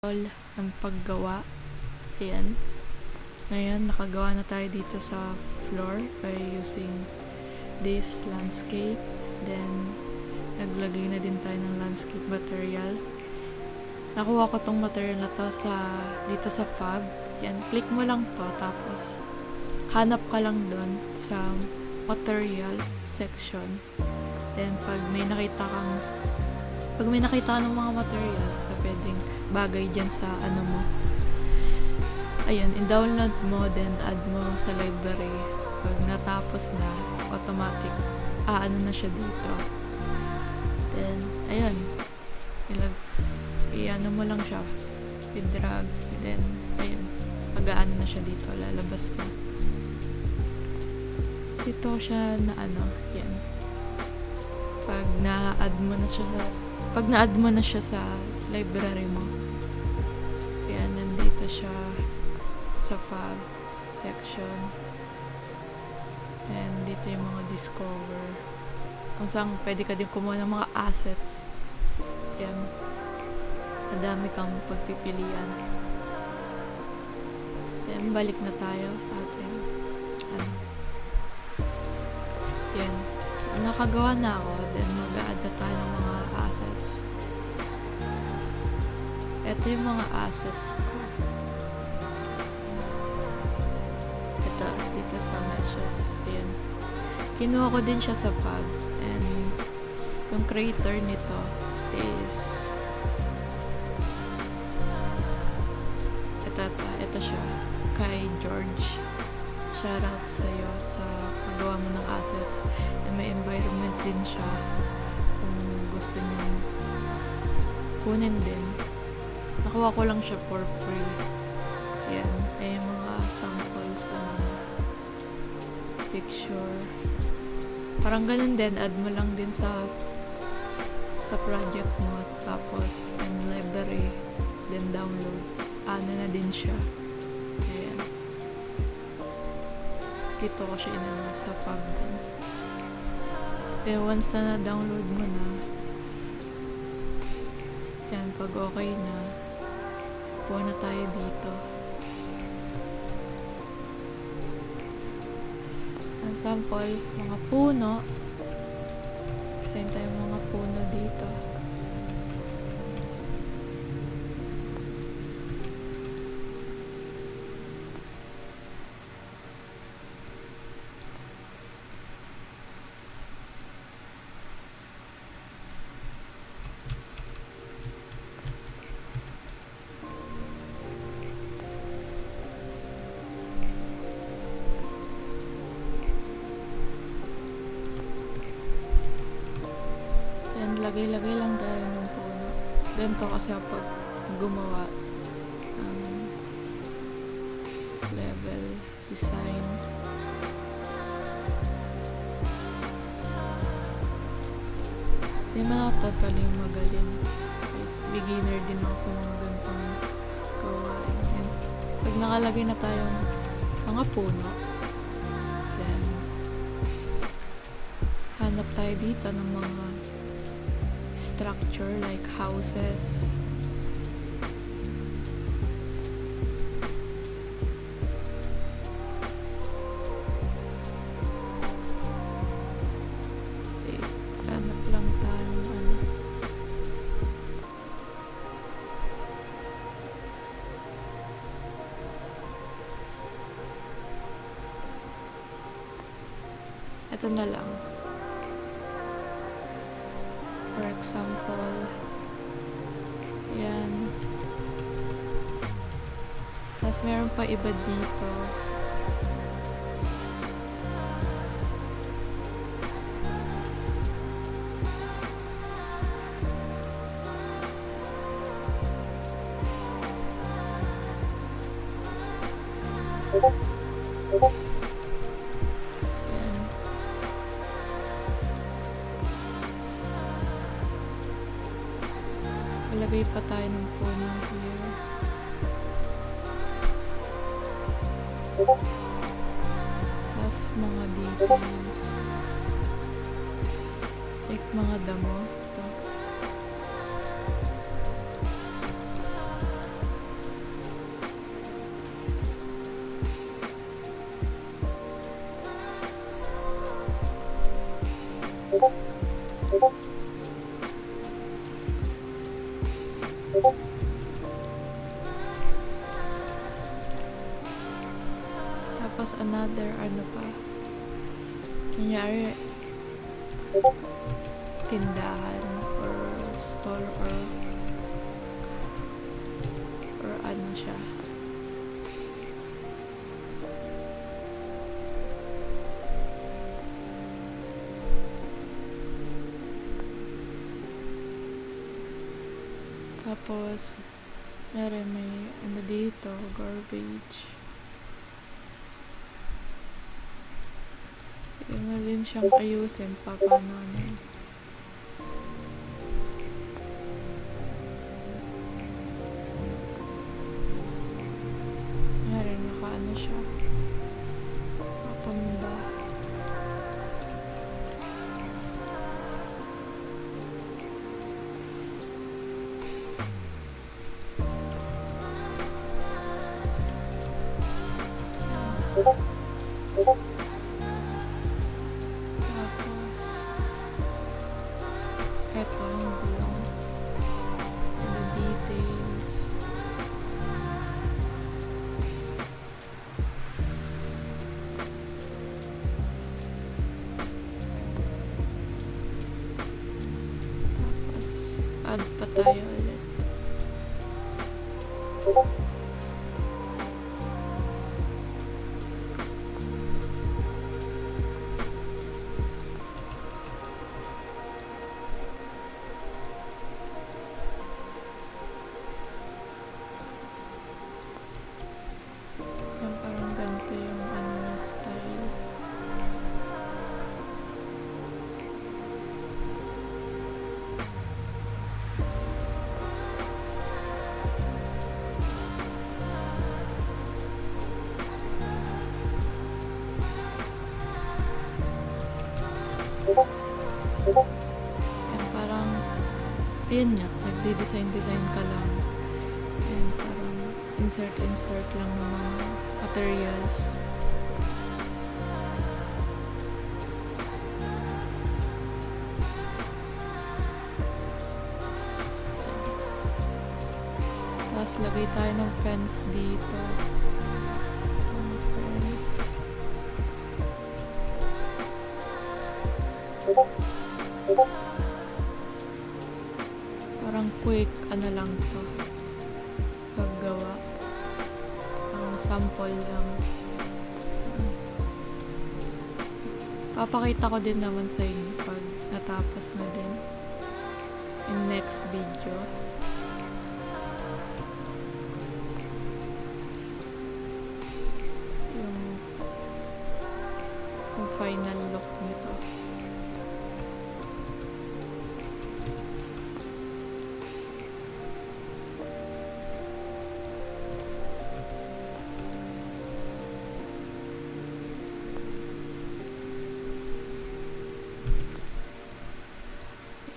ng paggawa. Ayan. Ngayon, nakagawa na tayo dito sa floor by using this landscape. Then, naglagay na din tayo ng landscape material. Nakuha ko tong material na to dito sa Fab. Yan, click mo lang to, tapos hanap ka lang doon sa material section. Then, pag may nakita ka ng mga materials na pwedeng bagay dyan sa ano mo, ayun, i-download mo, then add mo sa library. Pag natapos na, automatic, ano na siya dito. Then, ayun, i-ano mo lang siya, i-drag, then, ayun, pag-aano na siya dito, lalabas na. Ito siya na ano, yan. Pag na-add mo na siya sa library mo, yan, nandito siya sa Fab section. And dito yung mga discover, kung saan pwede ka din kumuha ng mga assets. Yan, madami kang pagpipilian. Then balik na tayo sa atin. Yan, nakagawa na ako. Then mag-a-add na tayo ng mga assets. Ito yung mga assets ko. Ito, dito sa meshes. Ayan. Kinuha ko din siya sa Fab. And yung creator nito is ito siya, kay George. Shoutout sa'yo sa paggawa mo ng assets. And may environment din siya kung gusto nyo kunin din. Nakuha ko lang siya for free. Ayan, ay mga samples, picture. Parang ganun din, add mo lang din sa project mo, tapos and library, then download. Ano na din siya. Ayan. Dito ko siya inano sa Fab din. Then once na na-download mo na, yan, pag okay na, kuha na tayo dito. Ang sample, mga puno. Same tayo mga puno dito. Lagay-lagay lang tayo ng puno. Ganito kasi pag gumawa ng level design. Di man ako totally magaling. Beginner din ako sa mga ganitong gawain. And pag nakalagay na tayong mga puno, then hanap tayo dito ng mga structure like houses. Hanap lang tayong ano. Ito na lang. For example, yan. Tapos meron pa iba dito. Ilagay pa tayo ng puno here. Tapos mga details. Like mga damo. Ito. Tapos another ano pa. Kunyari, tindahan or store or ano siya. Tapos, may ano dito, garbage. Yung na din siyang ayusin pa paano ano. Meron nakaano siya. Matumba. Ito yung gulong. The details. Tapos, add pa tayo ulit. Yung parang ganito yung ano na style. Yan parang, ayun nga, nagdi-design ka lang. Yan parang insert lang ng mga materials. Tapos lagay tayo ng fence dito. Mga fence. Parang quick, ano lang to. Paggawa. Ang sample lang. Papakita ko din naman sa inyo pag natapos na din. In next video. Yung final look nito.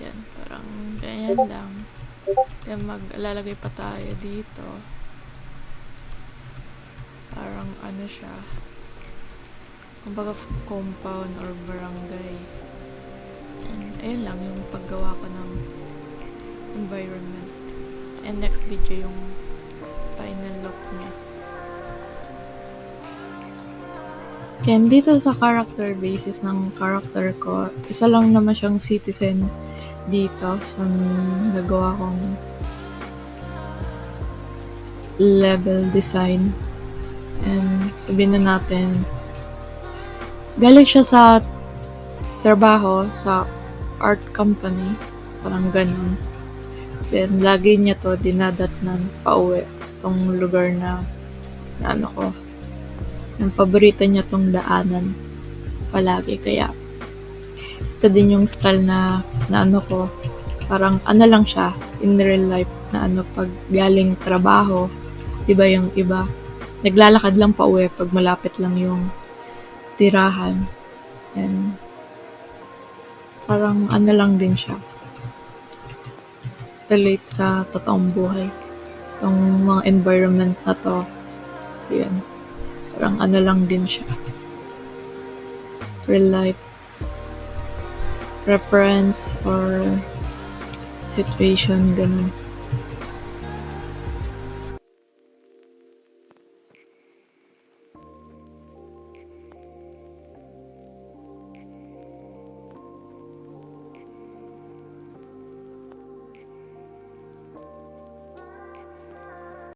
Yan, parang ganyan lang. Then maglalagay pa tayo dito. Parang ano siya. Kumbaga compound or barangay. And ayun lang yung paggawa ko ng environment. And next video yung final look niya. Yan, dito sa character basis ng character ko, isa lang naman siyang citizen dito sa nagawa kong level design. And sabihin na natin, galing siya sa trabaho sa art company, parang ganun. Then lagi niya to dinadatnan pauwi tong lugar na ano ko. Yung paborito niya tong daanan palagi, kaya ito din yung style na ano ko. Parang ano lang siya in real life na ano, pag galing trabaho, diba yung iba naglalakad lang pa uwi pag malapit lang yung tirahan. And parang ano lang din siya, relate sa totoong buhay. Itong mga environment na to, yun, parang ano lang din siya, real life reference or situation, ganun.